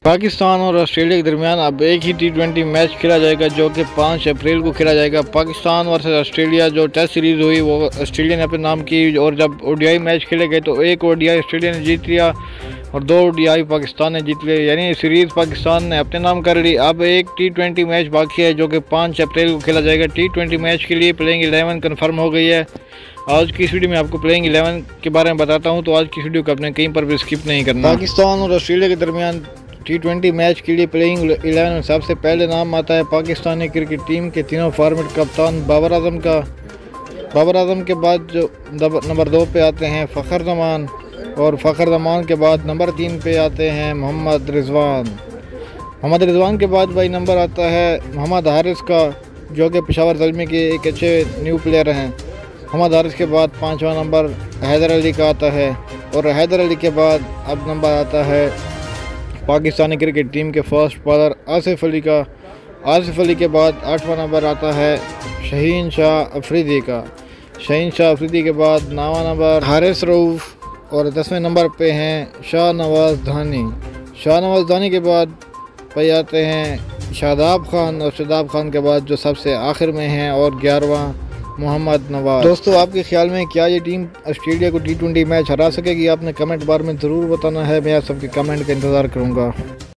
पाकिस्तान और ऑस्ट्रेलिया के दरमियान अब एक ही T20 मैच खेला जाएगा जो कि 5 अप्रैल को खेला जाएगा। पाकिस्तान वर्सेस ऑस्ट्रेलिया जो टेस्ट सीरीज़ हुई वो ऑस्ट्रेलिया ने अपने नाम की, और जब ODI मैच खेले गए तो एक ODI ऑस्ट्रेलिया ने जीत लिया और 2 ODI पाकिस्तान ने जीत लिया, यानी सीरीज़ पाकिस्तान ने अपने नाम कर ली। अब एक T20 मैच बाकी है जो कि 5 अप्रैल को खेला जाएगा। T20 मैच के लिए प्लेइंग 11 कन्फर्म हो गई है। आज की इस वीडियो में आपको प्लेइंग 11 के बारे में बताता हूँ, तो आज की वीडियो को आपने कहीं पर भी स्किप नहीं करना। पाकिस्तान और ऑस्ट्रेलिया के दरमियान T20 मैच के लिए प्लेइंग 11 में सबसे पहले नाम आता है पाकिस्तानी क्रिकेट टीम के तीनों फॉर्मेट कप्तान बाबर आजम का। बाबर आजम के बाद जो नंबर 2 पे आते हैं फ़खर जमान, और फ़खर जमान के बाद नंबर 3 पे आते हैं मोहम्मद रिजवान। मोहम्मद रिजवान के बाद भाई नंबर आता है मोहम्मद हारिस का, जो कि पेशावर ज़ल्मी के एक अच्छे न्यू प्लेयर हैं। मोहम्मद हारिस के बाद 5वां नंबर हैदर अली का आता है, और हैदर अली के बाद अब नंबर आता है पाकिस्तानी क्रिकेट टीम के फर्स्ट बॉलर आसिफ अली का। आसिफ अली के बाद 8वां नंबर आता है शहीन शाह अफरीदी का। शहीन शाह अफरीदी के बाद 9वां नंबर हारिस रऊफ़, और 10वें नंबर पे हैं शाहनवाज़ धानी। शाहनवाज़ धानी के बाद भाई आते हैं शादाब खान, और शादाब खान के बाद जो सबसे आखिर में हैं और 11वां मोहम्मद नवाज। दोस्तों, आपके ख्याल में क्या ये टीम ऑस्ट्रेलिया को T20 मैच हरा सकेगी? आपने कमेंट बार में ज़रूर बताना है। मैं आप सबके कमेंट का इंतज़ार करूँगा।